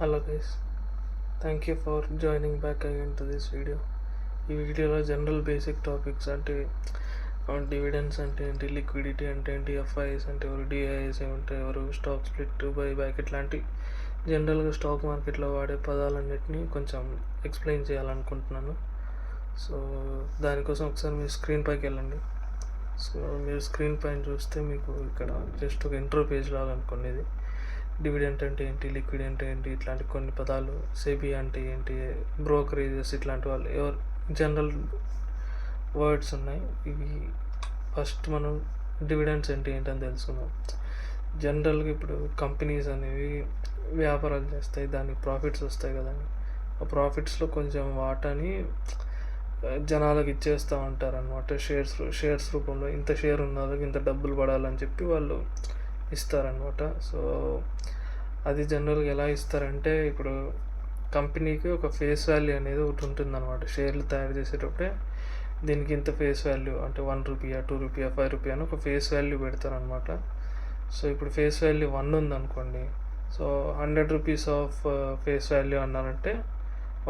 Hello guys, thank you for joining back again to this video. ఈ వీడియోలో general basic topics అంటే dividends అంటే ఏంటి, లిక్విడిటీ అంటే ఏంటి, ఎఫ్ఐఎస్ అంటే ఎవరు, డిఐఎస్ ఏమంటే ఎవరు, స్టాక్ స్ప్లిట్, బై బ్యాక్ ఇట్లాంటి జనరల్గా స్టాక్ మార్కెట్లో వాడే పదాలన్నిటినీ కొంచెం ఎక్స్ప్లెయిన్ చేయాలనుకుంటున్నాను. సో దానికోసం ఒకసారి మీరు స్క్రీన్ పైకి వెళ్ళండి. సో మీరు స్క్రీన్ పైన చూస్తే మీకు ఇక్కడ జస్ట్ ఒక ఇంట్రో పేజ్ లాగా అనుకోండి. ఇది డివిడెంట్ అంటే ఏంటి, లిక్విడ్ అంటే ఏంటి, ఇట్లాంటి కొన్ని పదాలు, సెబీ అంటే ఏంటి, బ్రోకరేజెస్, ఇట్లాంటి వాళ్ళు ఎవరు జనరల్ వర్డ్స్ ఉన్నాయి. ఇవి ఫస్ట్ మనం డివిడెండ్స్ అంటే ఏంటని తెలుసుకుందాం. జనరల్గా ఇప్పుడు కంపెనీస్ అనేవి వ్యాపారాలు చేస్తాయి, దానికి ప్రాఫిట్స్ వస్తాయి కదండి. ఆ ప్రాఫిట్స్లో కొంచెం వాటాని జనాలకు ఇచ్చేస్తూ ఉంటారు అనమాట. షేర్స్ రూపంలో ఇంత షేర్ ఉన్న వాళ్ళకి ఇంత డబ్బులు పడాలని చెప్పి వాళ్ళు ఇస్తారనమాట. సో అది జనరల్గా ఎలా ఇస్తారంటే, ఇప్పుడు కంపెనీకి ఒక ఫేస్ వాల్యూ అనేది ఒకటి ఉంటుందన్నమాట. షేర్లు తయారు చేసేటప్పుడే దీనికి ఇంత ఫేస్ వాల్యూ అంటే ₹1, ₹2, ₹5 అని ఒక ఫేస్ వాల్యూ పెడతారనమాట. సో ఇప్పుడు ఫేస్ వాల్యూ 1 ఉందనుకోండి. సో ₹100 ఆఫ్ ఫేస్ వాల్యూ అన్నారంటే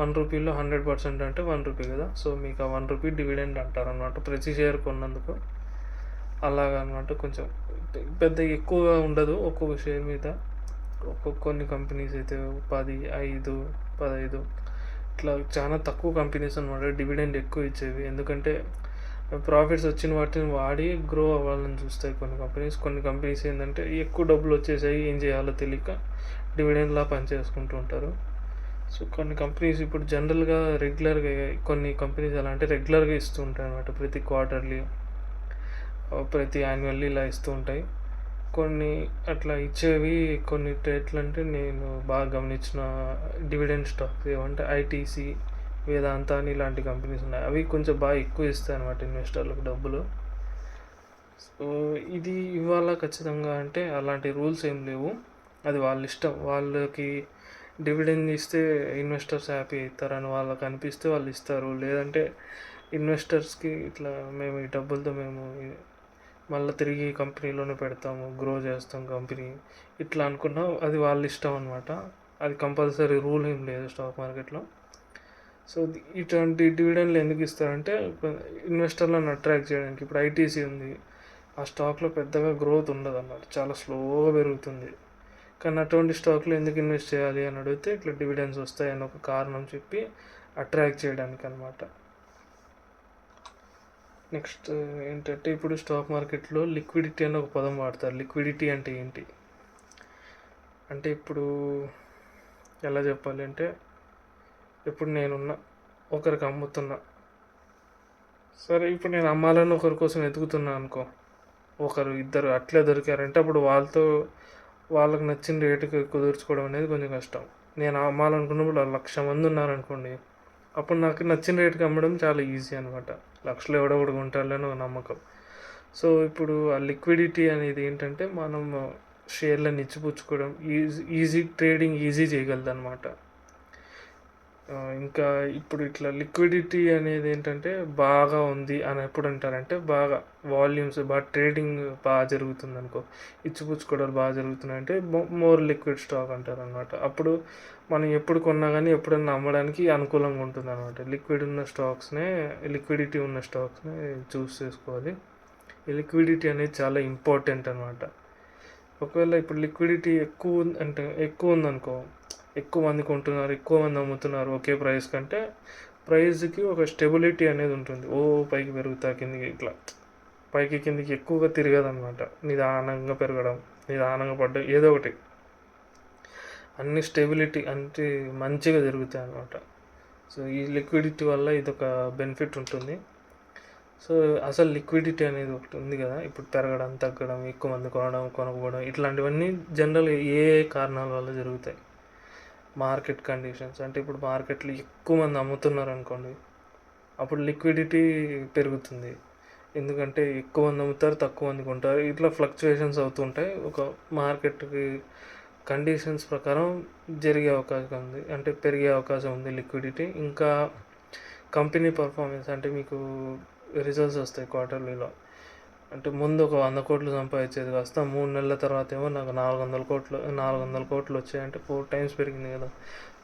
₹1లో 100% అంటే ₹1 కదా. సో మీకు ఆ ₹1 డివిడెండ్ అంటారనమాట, ప్రతి షేర్ కొన్నందుకు. అలాగనమాట. కొంచెం పెద్ద ఎక్కువగా ఉండదు ఒక్కొక్క షేర్ మీద. కొన్ని కంపెనీస్ అయితే 10, 5, 15 ఇట్లా చాలా తక్కువ కంపెనీస్ అనమాట డివిడెండ్ ఎక్కువ ఇచ్చేవి. ఎందుకంటే ప్రాఫిట్స్ వచ్చిన వాటిని వాడి గ్రో అవ్వాలని చూస్తాయి కొన్ని కంపెనీస్ ఏంటంటే ఎక్కువ డబ్బులు వచ్చేసాయి, ఏం చేయాలో తెలియక డివిడెండ్లా పనిచేసుకుంటూ ఉంటారు. సో కొన్ని కంపెనీస్ ఇప్పుడు జనరల్గా రెగ్యులర్గా, కొన్ని కంపెనీస్ ఎలా అంటే రెగ్యులర్గా ఇస్తూ ఉంటాయి అనమాట. ప్రతి క్వార్టర్లీ, ప్రతి యాన్యువల్లీ ఇలా ఇస్తూ ఉంటాయి. కొన్ని అట్లా ఇచ్చేవి కొన్ని ఎట్లా అంటే నేను బాగా గమనించిన డివిడెండ్ స్టాక్స్ ఏమంటే ఐటీసీ, వేదాంత అని ఇలాంటి కంపెనీస్ ఉన్నాయి. అవి కొంచెం బాగా ఎక్కువ ఇస్తాయి అనమాట ఇన్వెస్టర్లకు డబ్బులు. సో ఇది ఇవ్వాలా ఖచ్చితంగా అంటే అలాంటి రూల్స్ ఏం లేవు, అది వాళ్ళ ఇష్టం. వాళ్ళకి డివిడెండ్ ఇస్తే ఇన్వెస్టర్స్ హ్యాపీ అవుతారని వాళ్ళకి అనిపిస్తే వాళ్ళు ఇస్తారు. లేదంటే ఇన్వెస్టర్స్కి ఇట్లా మేము ఈ డబ్బులతో మేము మళ్ళీ తిరిగి కంపెనీలోనే పెడతాము, గ్రో చేస్తాం కంపెనీ, ఇట్లా అనుకున్నా అది వాళ్ళ ఇష్టం అనమాట. అది కంపల్సరీ రూల్ ఏం లేదు స్టాక్ మార్కెట్లో. సో ఇటువంటి డివిడెండ్లు ఎందుకు ఇస్తారంటే ఇన్వెస్టర్లను అట్రాక్ట్ చేయడానికి. ఇప్పుడు ఐటీసీ ఉంది, ఆ స్టాక్లో పెద్దగా గ్రోత్ ఉండదు అన్నమాట, చాలా స్లోగా పెరుగుతుంది. కానీ అటువంటి స్టాక్లో ఎందుకు ఇన్వెస్ట్ చేయాలి అని అడిగితే ఇట్లా డివిడెండ్స్ వస్తాయని ఒక కారణం చెప్పి అట్రాక్ట్ చేయడానికి అనమాట. నెక్స్ట్ ఏంటంటే ఇప్పుడు స్టాక్ మార్కెట్లో లిక్విడిటీ అని ఒక పదం వాడతారు. లిక్విడిటీ అంటే ఏంటి అంటే ఇప్పుడు ఎలా చెప్పాలి అంటే, ఇప్పుడు నేనున్న ఒకరికి అమ్ముతున్నా, సరే ఇప్పుడు నేను అమ్మాలని ఒకరి కోసం వెతుకుతున్నా అనుకో, ఒకరు ఇద్దరు అట్లే దొరికారంటే అప్పుడు వాళ్ళకి నచ్చిన రేటుకి కుదుర్చుకోవడం అనేది కొంచెం కష్టం. నేను అమ్మాలనుకున్నప్పుడు 1,00,000 మంది ఉన్నారనుకోండి, అప్పుడు నాకు నచ్చిన రేటుకి అమ్మడం చాలా ఈజీ అనమాట. లక్షలు ఎవడొకడు కొంటాడని ఒక నమ్మకం. సో ఇప్పుడు ఆ లిక్విడిటీ అనేది ఏంటంటే మనం షేర్లను ఇచ్చిపుచ్చుకోవడం, ఈజీ ట్రేడింగ్ ఈజీ చేయగలదు అనమాట. ఇంకా ఇప్పుడు ఇట్లా లిక్విడిటీ అనేది ఏంటంటే బాగా ఉంది అని ఎప్పుడు అంటారంటే, బాగా వాల్యూమ్స్ బాగా ట్రేడింగ్ బాగా జరుగుతుంది అనుకో, ఇచ్చిపుచ్చుకోవడాలు బాగా జరుగుతున్నాయి అంటే మోర్ లిక్విడ్ స్టాక్ అంటారు అనమాట. అప్పుడు మనం ఎప్పుడు కొన్నా కానీ ఎప్పుడన్నా అమ్మడానికి అనుకూలంగా ఉంటుంది అనమాట. లిక్విడిటీ ఉన్న స్టాక్స్నే చూస్ చేసుకోవాలి. ఈ లిక్విడిటీ అనేది చాలా ఇంపార్టెంట్ అనమాట. ఒకవేళ ఇప్పుడు లిక్విడిటీ ఎక్కువ ఉందనుకో, ఎక్కువ మంది కొంటున్నారు, ఎక్కువ మంది అమ్ముతున్నారు ఒకే ప్రైస్ కంటే, ప్రైస్కి ఒక స్టెబిలిటీ అనేది ఉంటుంది. పైకి పెరుగుతా కిందికి, ఇట్లా పైకి కిందికి ఎక్కువగా తిరగదనమాట. నిదానంగా పెరగడం, నిదానంగా పడ్డం, ఏదో ఒకటి అన్ని స్టెబిలిటీ అంటే మంచిగా జరుగుతాయి అన్నమాట. సో ఈ లిక్విడిటీ వల్ల ఇదొక బెనిఫిట్ ఉంటుంది. సో అసలు లిక్విడిటీ అనేది ఒకటి ఉంది కదా, ఇప్పుడు పెరగడం, తగ్గడం, ఎక్కువ మంది కొనకపోవడం, ఇట్లాంటివన్నీ జనరల్ ఏ కారణాల వల్ల జరుగుతాయి. మార్కెట్ కండిషన్స్ అంటే ఇప్పుడు మార్కెట్లో ఎక్కువ మంది అమ్ముతున్నారు అనుకోండి, అప్పుడు లిక్విడిటీ పెరుగుతుంది. ఎందుకంటే ఎక్కువ మంది అమ్ముతారు, తక్కువ మంది కొంటారు, ఇట్లా ఫ్లక్చుయేషన్స్ అవుతుంటాయి. ఒక మార్కెట్కి కండిషన్స్ ప్రకారం జరిగే అవకాశం ఉంది, అంటే పెరిగే అవకాశం ఉంది లిక్విడిటీ. ఇంకా కంపెనీ పర్ఫార్మెన్స్ అంటే మీకు రిజల్ట్స్ వస్తాయి క్వార్టర్లీలో. అంటే ముందు ఒక 100 కోట్లు సంపాదించేది కాస్త 3 నెలల తర్వాత ఏమో నాకు 400 కోట్లు వచ్చాయంటే 4 టైమ్స్ పెరిగింది కదా.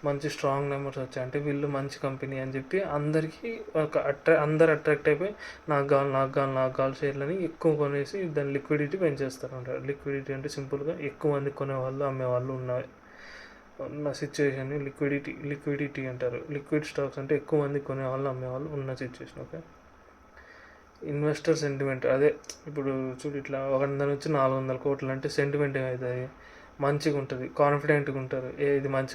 మంచి స్ట్రాంగ్ నెంబర్స్ వచ్చాయి అంటే వీళ్ళు మంచి కంపెనీ అని చెప్పి అందరికీ అందరు అట్రాక్ట్ అయిపోయి నాకు కావాలి షేర్లని ఎక్కువ కొనేసి దాని లిక్విడిటీ పెంచేస్తారు అంటారు. లిక్విడిటీ అంటే సింపుల్గా ఎక్కువ మంది కొనేవాళ్ళు అమ్మేవాళ్ళు ఉన్న సిచ్యువేషన్ని లిక్విడిటీ అంటారు. లిక్విడ్ స్టాక్స్ అంటే ఎక్కువ మంది కొనేవాళ్ళు అమ్మేవాళ్ళు ఉన్న సిచ్యువేషన్. ఓకే, ఇన్వెస్టర్ సెంటిమెంట్ అదే ఇప్పుడు చూడు ఇట్లా 100 నుంచి 400 కోట్లు అంటే సెంటిమెంట్ ఏమవుతుంది, మంచిగా ఉంటుంది, కాన్ఫిడెంట్గా ఉంటారు. ఇది మంచి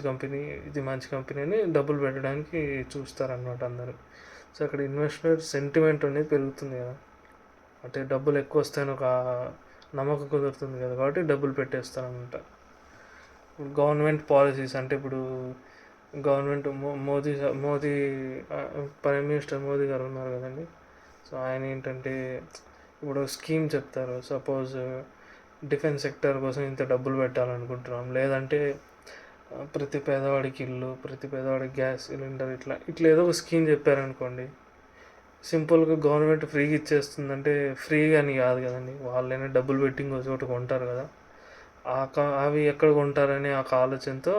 కంపెనీ అని డబ్బులు పెట్టడానికి చూస్తారనమాట అందరూ. సో అక్కడ ఇన్వెస్టర్ సెంటిమెంట్ అనేది పెరుగుతుంది కదా, అంటే డబ్బులు ఎక్కువ వస్తాయని ఒక నమ్మకం కుదురుతుంది కదా, కాబట్టి డబ్బులు పెట్టేస్తారనమాట. గవర్నమెంట్ పాలసీస్ అంటే ఇప్పుడు government Modi prime minister Modi గారు ఉన్నారు కదండి. సో ఆయన ఏంటంటే ఇప్పుడు స్కీమ్ చెప్తారు, సపోజ్ డిఫెన్స్ సెక్టర్ కోసం ఇంత డబ్బులు పెట్టాలనుకుంటున్నాం, లేదంటే ప్రతి పేదవాడికి ఇల్లు, ప్రతి పేదవాడికి గ్యాస్ సిలిండర్, ఇట్లా ఏదో ఒక స్కీమ్ చెప్పారనుకోండి, సింపుల్గా గవర్నమెంట్ ఫ్రీగా ఇచ్చేస్తుందంటే ఫ్రీగా అని కాదు కదండి, వాళ్ళైనా డబ్బులు పెట్టి ఇంకో చోట కొంటారు కదా. అవి ఎక్కడ కొంటారని ఆ ఆలోచనతో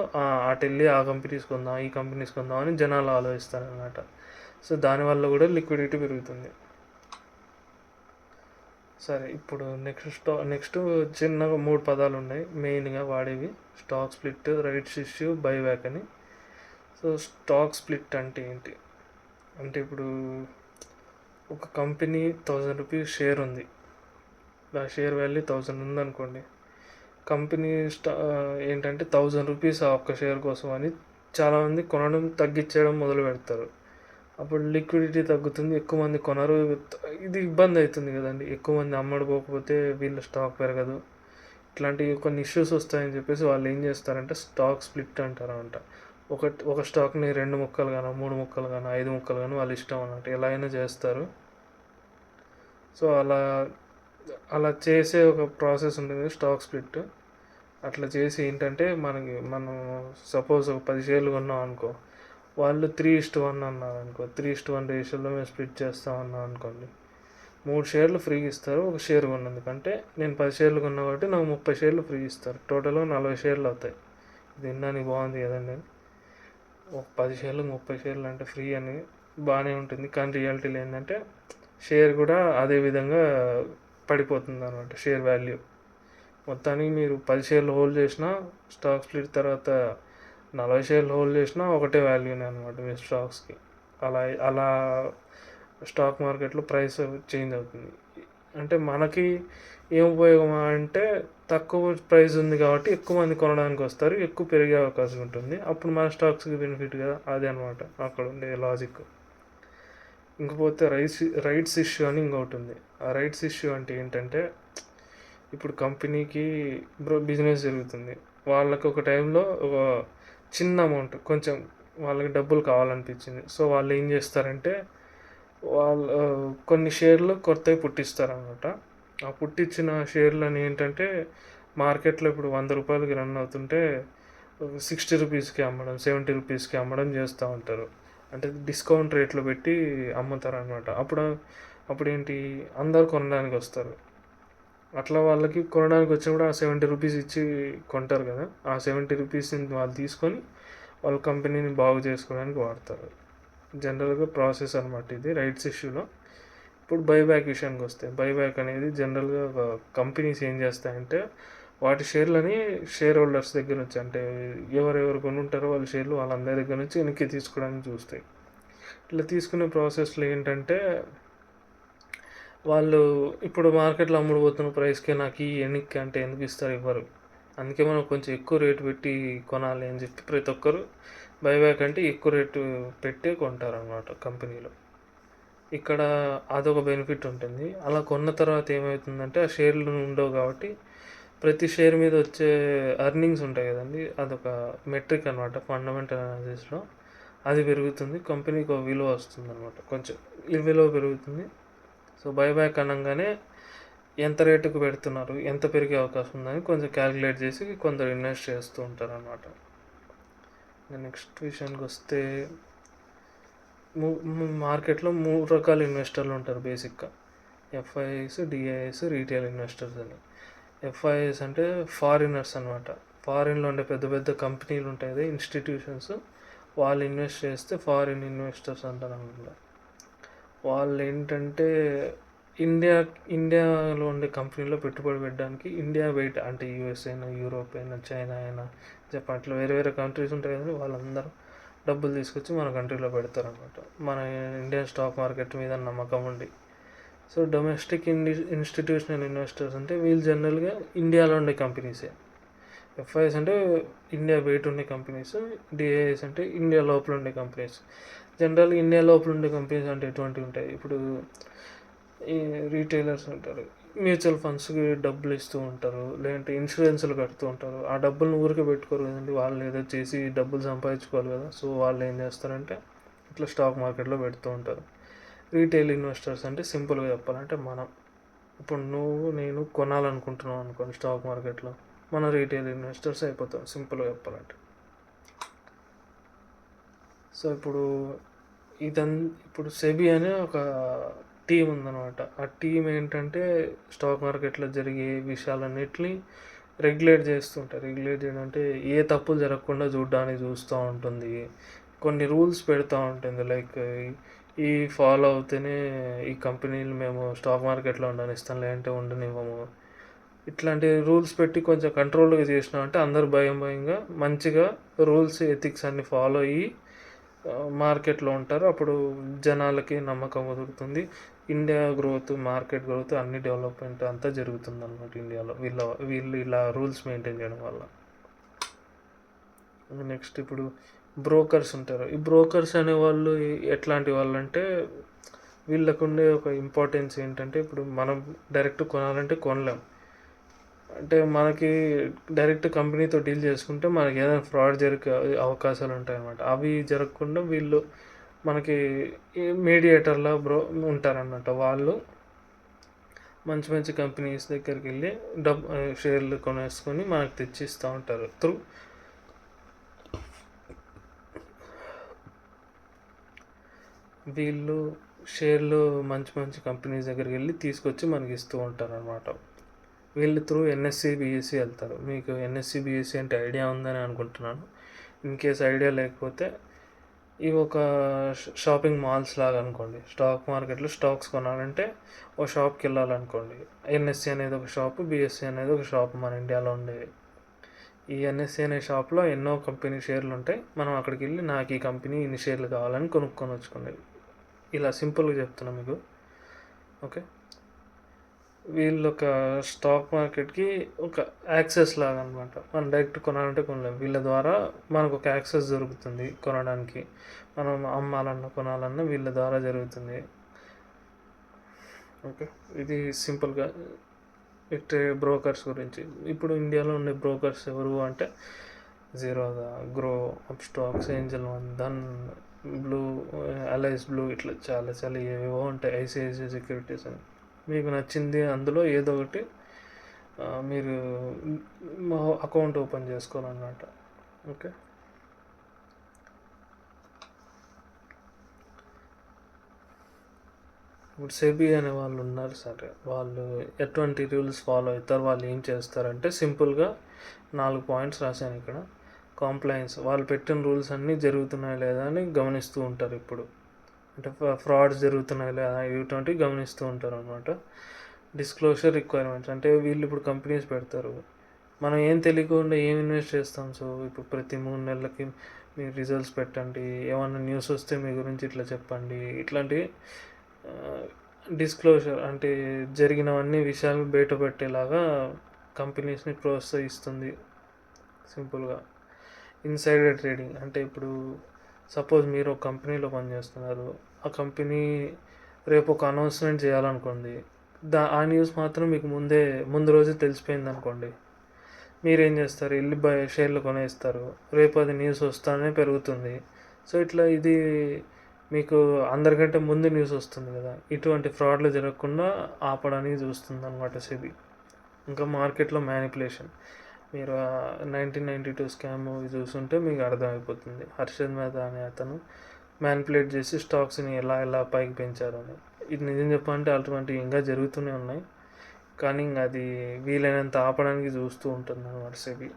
అటు వెళ్ళి ఆ కంపెనీస్ కొందాం ఈ కంపెనీస్ కొందాం అని జనాలు ఆలోచిస్తారనమాట. సో దానివల్ల కూడా లిక్విడిటీ పెరుగుతుంది. సరే, ఇప్పుడు నెక్స్ట్ చిన్నగా 3 పదాలు ఉన్నాయి మెయిన్గా వాడేవి: stock split, rights issue, buyback అని. సో స్టాక్ స్ప్లిట్ అంటే ఏంటి అంటే, ఇప్పుడు ఒక కంపెనీ 1000 రూపీస్ షేర్ ఉంది, ఆ షేర్ వాల్యూ 1000 ఉందనుకోండి. కంపెనీ ఏంటంటే 1000 రూపీస్ ఆ ఒక్క షేర్ కోసం అని చాలామంది కొనడం తగ్గించడం మొదలు పెడతారు. అప్పుడు లిక్విడిటీ తగ్గుతుంది, ఎక్కువ మంది కొనరు, ఇది ఇబ్బంది అవుతుంది కదండి. ఎక్కువ మంది అమ్మడిపోకపోతే వీళ్ళ స్టాక్ పెరగదు, ఇట్లాంటివి కొన్ని ఇష్యూస్ వస్తాయని చెప్పేసి వాళ్ళు ఏం చేస్తారంటే స్టాక్ స్ప్లిట్ అంటారంట. ఒక స్టాక్ని 2 ముక్కలు కానీ 3 ముక్కలు కానీ 5 ముక్కలు కానీ వాళ్ళ ఇష్టం అన్నట్టు ఎలా అయినా చేస్తారు. సో అలా చేసే ఒక ప్రాసెస్ ఉంటుంది స్టాక్ స్ప్లిట్. అట్లా చేసి ఏంటంటే మనం సపోజ్ ఒక 10 షేర్లు కొన్నాం అనుకో, వాళ్ళు 3:1 అన్నారు అనుకో, 3:1 రేషియోలో మేము స్ప్లిట్ చేస్తామన్నాం అనుకోండి, 3 షేర్లు ఫ్రీ ఇస్తారు ఒక షేర్ కొన్నందుకు. అంటే నేను 10 షేర్లు కొన్నా కాబట్టి నాకు 30 షేర్లు ఫ్రీ ఇస్తారు, టోటల్గా 40 షేర్లు అవుతాయి. ఇది వినడానికి బాగుంది కదండి. ఒక 10 షేర్లు 30 షేర్లు అంటే ఫ్రీ అని బాగానే ఉంటుంది, కానీ రియాలిటీలో ఏంటంటే షేర్ కూడా అదే విధంగా పడిపోతుంది అనమాట, షేర్ వాల్యూ. మొత్తానికి మీరు 10 షేర్లు హోల్డ్ చేసినా స్టాక్ స్ప్లిట్ తర్వాత 40 షేర్లు హోల్డ్ చేసినా ఒకటే వాల్యూనే అనమాట మీ స్టాక్స్కి. అలా స్టాక్ మార్కెట్లో ప్రైస్ చేంజ్ అవుతుంది. అంటే మనకి ఏం ఉపయోగం అంటే తక్కువ ప్రైస్ ఉంది కాబట్టి ఎక్కువ మంది కొనడానికి వస్తారు, ఎక్కువ పెరిగే అవకాశం ఉంటుంది, అప్పుడు మన స్టాక్స్కి బెనిఫిట్ కదా. అదే అనమాట అక్కడ ఉండే లాజిక్. ఇంకపోతే రైట్స్ ఇష్యూ అని ఇంకొకటి ఉంది. ఆ రైట్స్ ఇష్యూ అంటే ఏంటంటే, ఇప్పుడు కంపెనీకి బిజినెస్ జరుగుతుంది, వాళ్ళకి ఒక టైంలో ఒక చిన్న అమౌంట్ కొంచెం వాళ్ళకి డబ్బులు కావాలనిపించింది. సో వాళ్ళు ఏం చేస్తారంటే కొన్ని షేర్లు కొత్తవి పుట్టిస్తారనమాట. ఆ పుట్టించిన షేర్లని ఏంటంటే మార్కెట్లో ఇప్పుడు 100 రూపాయలకి రన్ అవుతుంటే 60 రూపీస్కి అమ్మడం, 70 రూపీస్కి అమ్మడం చేస్తూ ఉంటారు. అంటే డిస్కౌంట్ రేట్లో పెట్టి అమ్ముతారు అనమాట. అప్పుడు ఏంటి, అందరు కొనడానికి వస్తారు. అట్లా వాళ్ళకి కొనడానికి వచ్చినప్పుడు ఆ 70 రూపీస్ ఇచ్చి కొంటారు కదా, ఆ 70 రూపీస్ని వాళ్ళు తీసుకొని వాళ్ళ కంపెనీని బాగు చేసుకోవడానికి వాడతారు. జనరల్గా ప్రాసెస్ అనమాట ఇది రైట్స్ ఇష్యూలో. ఇప్పుడు బైబ్యాక్ విషయానికి వస్తే, బైబ్యాక్ అనేది జనరల్గా కంపెనీస్ ఏం చేస్తాయంటే వాటి షేర్లని షేర్ హోల్డర్స్ దగ్గర నుంచి, అంటే ఎవరెవరు కొని ఉంటారో వాళ్ళ షేర్లు వాళ్ళందరి దగ్గర నుంచి వెనక్కి తీసుకోవడానికి చూస్తాయి. ఇట్లా తీసుకునే ప్రాసెస్లో ఏంటంటే వాళ్ళు ఇప్పుడు మార్కెట్లో అమ్ముడుపోతున్న ప్రైస్కే నాకు ఈ వెనక్కి అంటే ఎందుకు ఇస్తారు, ఇవ్వరు. అందుకే మనం కొంచెం ఎక్కువ రేటు పెట్టి కొనాలి అని చెప్పి ప్రతి ఒక్కరు బైబ్యాక్ అంటే ఎక్కువ రేటు పెట్టి కొంటారనమాట కంపెనీలో. ఇక్కడ అదొక బెనిఫిట్ ఉంటుంది. అలా కొన్న తర్వాత ఏమవుతుందంటే ఆ షేర్లు ఉండవు కాబట్టి ప్రతి షేర్ మీద వచ్చే ఎర్నింగ్స్ ఉంటాయి కదండి, అదొక మెట్రిక్ అనమాట ఫండమెంటల్ అనాలిసిస్లో. అది పెరుగుతుంది, కంపెనీకి ఒక విలువ వస్తుంది అనమాట, కొంచెం విలువ పెరుగుతుంది. సో బైబ్యాక్ అనగానే ఎంత రేటుకు పెడుతున్నారు, ఎంత పెరిగే అవకాశం ఉందని కొంచెం క్యాలిక్యులేట్ చేసి కొందరు ఇన్వెస్ట్ చేస్తూ ఉంటారు అనమాట. నెక్స్ట్ విషయానికి వస్తే, మార్కెట్లో 3 రకాల ఇన్వెస్టర్లు ఉంటారు బేసిక్గా. ఎఫ్ఐఐస్, డిఐఎస్ రీటైల్ ఇన్వెస్టర్స్ అని. ఎఫ్ఐఐస్ అంటే ఫారినర్స్ అనమాట. ఫారిన్లో ఉండే పెద్ద పెద్ద కంపెనీలు ఉంటాయి కదా, ఇన్స్టిట్యూషన్స్, వాళ్ళు ఇన్వెస్ట్ చేస్తే ఫారిన్ ఇన్వెస్టర్స్ అంటారు అనమాట. వాళ్ళు ఏంటంటే ఇండియాలో ఉండే కంపెనీలో పెట్టుబడి పెట్టడానికి ఇండియా బయట అంటే యూఎస్ అయినా, యూరోప్ అయినా, చైనా అయినా, జపాన్, అట్లా వేరే వేరే కంట్రీస్ ఉంటాయి కదా, వాళ్ళందరూ డబ్బులు తీసుకొచ్చి మన కంట్రీలో పెడతారనమాట. మన ఇండియన్ స్టాక్ మార్కెట్ మీద నమ్మకం ఉండి. సో డొమెస్టిక్ ఇన్స్టిట్యూషనల్ ఇన్వెస్టర్స్ అంటే వీళ్ళు జనరల్గా ఇండియాలో ఉండే కంపెనీసే. ఎఫ్ఐఎస్ అంటే ఇండియా బయట ఉండే కంపెనీస్, డిఐఎస్ అంటే ఇండియా లోపల ఉండే కంపెనీస్. జనరల్గా ఇండియా లోపల ఉండే కంపెనీస్ అంటే ఎటువంటివి ఉంటాయి, ఇప్పుడు ఈ రీటైలర్స్ ఉంటారు, మ్యూచువల్ ఫండ్స్కి డబ్బులు ఇస్తూ ఉంటారు, లేదంటే ఇన్సూరెన్స్లు కడుతూ ఉంటారు. ఆ డబ్బులను ఊరికే పెట్టుకోరు కదండి, వాళ్ళు ఏదో చేసి డబ్బులు సంపాదించుకోవాలి కదా. సో వాళ్ళు ఏం చేస్తారంటే ఇట్లా స్టాక్ మార్కెట్లో పెడుతూ ఉంటారు. రీటైల్ ఇన్వెస్టర్స్ అంటే సింపుల్గా చెప్పాలంటే మనం ఇప్పుడు నేను కొనాలనుకుంటున్నాం అనుకోండి స్టాక్ మార్కెట్లో, మన రీటైల్ ఇన్వెస్టర్స్ అయిపోతాం సింపుల్గా చెప్పాలంటే. సో ఇప్పుడు సెబీ అనే ఒక టీం ఉందన్నమాట. ఆ టీం ఏంటంటే స్టాక్ మార్కెట్లో జరిగే విషయాలన్నిటిని రెగ్యులేట్ చేస్తుంటారు. రెగ్యులేట్ చేయడం అంటే ఏ తప్పులు జరగకుండా చూస్తూ ఉంటుంది. కొన్ని రూల్స్ పెడతా ఉంటుంది, లైక్ ఈ ఫాలో అవుతేనే ఈ కంపెనీలు మేము స్టాక్ మార్కెట్లో ఉండనిస్తాం, లేదంటే ఉండనివ్వము. ఇట్లాంటి రూల్స్ పెట్టి కొంచెం కంట్రోల్గా చేసినామంటే అందరు భయంగా మంచిగా రూల్స్, ఎథిక్స్ అన్ని ఫాలో అయ్యి మార్కెట్లో ఉంటారు. అప్పుడు జనాలకి నమ్మకం కుదురుతుంది. ఇండియా గ్రోత్, మార్కెట్ గ్రోత్, అన్ని డెవలప్మెంట్ అంతా జరుగుతుంది అన్నమాట ఇండియాలో వీళ్ళు ఇలా రూల్స్ మెయింటైన్ చేయడం వల్ల. నెక్స్ట్ ఇప్పుడు బ్రోకర్స్ ఉంటారు. ఈ బ్రోకర్స్ అనేవాళ్ళు ఎట్లాంటి వాళ్ళు అంటే వీళ్ళకు ఉండే ఒక ఇంపార్టెన్స్ ఏంటంటే ఇప్పుడు మనం డైరెక్ట్ కొనాలంటే కొనలేం. అంటే మనకి డైరెక్ట్ కంపెనీతో డీల్ చేసుకుంటే మనకి ఏదైనా ఫ్రాడ్ జరిగే అవకాశాలు ఉంటాయి అన్నమాట. అవి జరగకుండా వీళ్ళు మనకి మీడియేటర్లా ఉంటారన్నమాట. వాళ్ళు మంచి మంచి కంపెనీస్ దగ్గరికి వెళ్ళి షేర్లు కొనేసుకొని మనకు తెచ్చిస్తూ ఉంటారు. వీళ్ళు షేర్లు మంచి మంచి కంపెనీస్ దగ్గరికి వెళ్ళి తీసుకొచ్చి మనకి ఇస్తూ ఉంటారు అన్నమాట. వీళ్ళు త్రూ ఎన్ఎస్సి, బిఎస్సి వెళ్తారు. మీకు ఎన్ఎస్సి, బిఎస్సి అంటే ఐడియా ఉందని అనుకుంటున్నాను. ఇన్ కేస్ ఐడియా లేకపోతే ఇవి ఒక షాపింగ్ మాల్స్ లాగా అనుకోండి. స్టాక్ మార్కెట్లో స్టాక్స్ కొనాలంటే ఓ షాప్కి వెళ్ళాలనుకోండి. ఎన్ఎస్సి అనేది ఒక షాపు, బిఎస్సి అనేది ఒక షాపు మన ఇండియాలో ఉండేవి. ఈ ఎన్ఎస్సి అనే షాప్లో ఎన్నో కంపెనీ షేర్లు ఉంటాయి. మనం అక్కడికి వెళ్ళి నాకు ఈ కంపెనీ ఇన్ని షేర్లు కావాలని కొనుక్కొని వచ్చుకోండి. ఇలా సింపుల్గా చెప్తున్నా మీకు. ఓకే, వీళ్ళు ఒక స్టాక్ మార్కెట్కి ఒక యాక్సెస్ లాగా అనమాట. మనం డైరెక్ట్ కొనాలంటే కొనలేం. వీళ్ళ ద్వారా మనకు ఒక యాక్సెస్ దొరుకుతుంది కొనడానికి. మనం అమ్మాలన్నా కొనాలన్నా వీళ్ళ ద్వారా జరుగుతుంది. ఓకే, ఇది సింపుల్గా బ్రోకర్స్ గురించి. ఇప్పుడు ఇండియాలో ఉండే బ్రోకర్స్ ఎవరు అంటే Zerodha, Groww, Upstox, Angel One, Dhan, blue, Alice blue, ఇట్లా చాలా చాలా ఏవేవో ఉంటాయి. ఐసిఐసిఐ సెక్యూరిటీస్ అని. మీకు నచ్చింది అందులో ఏదో ఒకటి మీరు అకౌంట్ ఓపెన్ చేసుకోవాలన్నమాట. ఓకే, ఇప్పుడు సెబీ అనే వాళ్ళు ఉన్నారు. సరే, వాళ్ళు ఎటువంటి రూల్స్ ఫాలో అవుతారు, వాళ్ళు ఏం చేస్తారంటే సింపుల్గా 4 పాయింట్స్ రాశాను ఇక్కడ. కాంప్లయన్స్, వాళ్ళు పెట్టిన రూల్స్ అన్నీ జరుగుతున్నాయి లేదా అని గమనిస్తూ ఉంటారు. ఇప్పుడు అంటే ఫ్రాడ్స్ జరుగుతున్నాయి లేదా ఇటువంటివి గమనిస్తూ ఉంటారు అనమాట. డిస్క్లోజర్ రిక్వైర్మెంట్స్ అంటే వీళ్ళు ఇప్పుడు కంపెనీస్ పెడతారు, మనం ఏం తెలియకుండా ఏం ఇన్వెస్ట్ చేస్తాం. సో ఇప్పుడు ప్రతి 3 నెలలకి మీరు రిజల్ట్స్ పెట్టండి, ఏమన్నా న్యూస్ వస్తే మీ గురించి ఇట్లా చెప్పండి, ఇట్లాంటి డిస్క్లోజర్ అంటే జరిగినవన్నీ విషయాలు బయట పెట్టేలాగా కంపెనీస్ని ప్రోత్సహిస్తుంది సింపుల్గా. ఇన్సైడర్ ట్రేడింగ్ అంటే ఇప్పుడు సపోజ్ మీరు ఒక కంపెనీలో పనిచేస్తున్నారు, ఆ కంపెనీ రేపు ఒక అనౌన్స్మెంట్ చేయాలనుకోండి, ఆ న్యూస్ మాత్రం మీకు ముందు రోజు తెలిసిపోయింది అనుకోండి, మీరేం చేస్తారు, వెళ్ళి షేర్లు కొనేస్తారు. రేపు అది న్యూస్ వస్తానే పెరుగుతుంది. సో ఇట్లా ఇది మీకు అందరికంటే ముందు న్యూస్ వస్తుంది కదా. ఇటువంటి ఫ్రాడ్లు జరగకుండా ఆపడానికి చూస్తుంది అనమాట సెబీ. ఇంకా మార్కెట్లో మ్యానిపులేషన్, మీరు 1992 స్కామ్ మూవీ చూస్తుంటే మీకు అర్థమైపోతుంది. హర్షద్ మెహతా అనే అతను మ్యానిపులేట్ చేసి స్టాక్స్ని ఎలా పైకి పెంచారని. ఇది నిజం చెప్పాలంటే అటువంటివి ఇంకా జరుగుతూనే ఉన్నాయి, కానీ ఇంకా అది వీలైనంత ఆపడానికి చూస్తూ ఉంటుంది అన్నమాట సెబీ.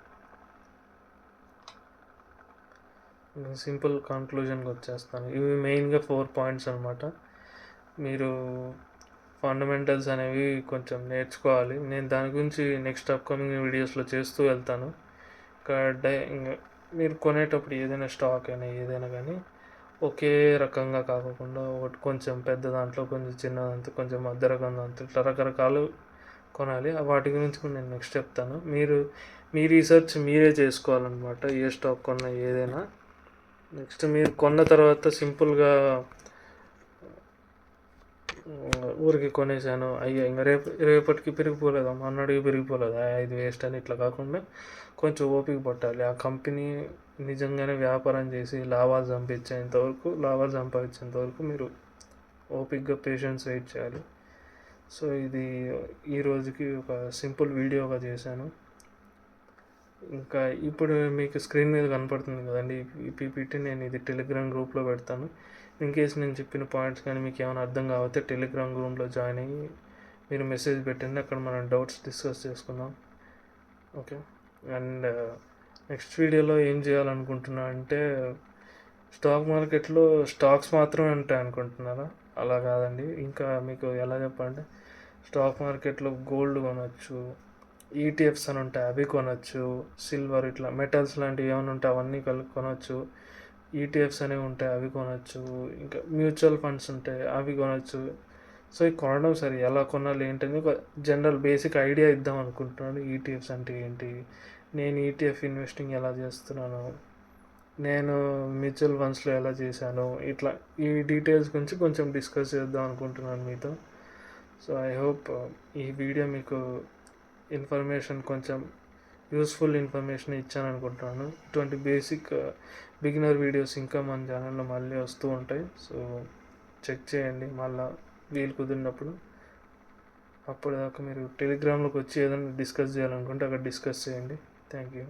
సింపుల్ కన్క్లూజన్కి వచ్చేస్తాను. ఇవి మెయిన్గా 4 పాయింట్స్ అనమాట. మీరు ఫండమెంటల్స్ అనేవి కొంచెం నేర్చుకోవాలి. నేను దాని గురించి నెక్స్ట్ అప్కమింగ్ వీడియోస్లో చేస్తూ వెళ్తాను. ఇంకా మీరు కొనేటప్పుడు ఏదైనా స్టాక్ అయినా ఏదైనా కానీ ఒకే రకంగా కాకుండా ఒకటి కొంచెం పెద్ద దాంట్లో, కొంచెం చిన్న దాంట్లో, కొంచెం మధ్య రకం దాంట్లో, ఇట్లా రకరకాలు కొనాలి. వాటి గురించి కూడా నేను నెక్స్ట్ చెప్తాను. మీ రీసెర్చ్ మీరే చేసుకోవాలన్నమాట, ఏ స్టాక్ కొన్నా ఏదైనా. నెక్స్ట్ మీరు కొన్న తర్వాత సింపుల్గా ఊరికి కొనేసాను, అయ్యా ఇంకా రేపటికి పెరిగిపోలేదా, మొన్నటికి పెరిగిపోలేదా, ఇది వేస్ట్ అని ఇట్లా కాకుండా కొంచెం ఓపిక పట్టాలి. ఆ కంపెనీ నిజంగానే వ్యాపారం చేసి లాభాలు సంపాదించేంత వరకు మీరు ఓపికగా పేషెన్స్ వెయిట్ చేయాలి. సో ఇది ఈ రోజుకి ఒక సింపుల్ వీడియోగా చేశాను. ఇంకా ఇప్పుడు మీకు స్క్రీన్ మీద కనపడుతుంది కదండి ఈ పీపీటీ, నేను ఇది టెలిగ్రామ్ గ్రూప్లో పెడతాను. ఇన్ కేస్ నేను చెప్పిన పాయింట్స్ కానీ మీకు ఏమైనా అర్థం కాకపోతే టెలిగ్రామ్ గ్రూప్లో జాయిన్ అయ్యి మీరు మెసేజ్ పెట్టండి, అక్కడ మనం డౌట్స్ డిస్కస్ చేసుకుందాం. ఓకే. అండ్ నెక్స్ట్ వీడియోలో ఏం చేయాలనుకుంటున్నా అంటే, స్టాక్ మార్కెట్లో స్టాక్స్ మాత్రమే ఉంటాయి అనుకుంటున్నారా? అలా కాదండి. ఇంకా మీకు ఎలా చెప్పాలంటే, స్టాక్ మార్కెట్లో గోల్డ్ కొనవచ్చు, ఈటీఎఫ్స్ అని ఉంటాయి అవి కొనవచ్చు, సిల్వర్ ఇట్లా మెటల్స్ లాంటివి ఏమైనా ఉంటాయి అవన్నీ కొనవచ్చు. ఈటీఎఫ్స్ అనేవి ఉంటాయి అవి కొనవచ్చు, ఇంకా మ్యూచువల్ ఫండ్స్ ఉంటాయి అవి కొనవచ్చు. సో ఈ కొనడం సరే ఎలా కొనాలి ఏంటని ఒక జనరల్ బేసిక్ ఐడియా ఇద్దాం అనుకుంటున్నాను. ఈటీఎఫ్స్ అంటే ఏంటి, నేను ఈటీఎఫ్ ఇన్వెస్టింగ్ ఎలా చేస్తున్నాను, నేను మ్యూచువల్ ఫండ్స్లో ఎలా చేశాను, ఇట్లా ఈ డీటెయిల్స్ గురించి కొంచెం డిస్కస్ చేద్దాం అనుకుంటున్నాను మీతో. సో ఐ హోప్ ఈ వీడియో మీకు ఇన్ఫర్మేషన్ కొంచెం యూస్ఫుల్ ఇన్ఫర్మేషన్ ఇచ్చాను అనుకుంటున్నాను. ఇటువంటి బేసిక్ బిగినర్ వీడియోస్ ఇంకా మన ఛానల్లో మళ్ళీ వస్తూ ఉంటాయి. సో చెక్ చేయండి మళ్ళీ వీలు కుదిరినప్పుడు. అప్పటిదాకా మీరు టెలిగ్రామ్లోకి వచ్చి ఏదైనా డిస్కస్ చేయాలనుకుంటే అక్కడ డిస్కస్ చేయండి. Thank you.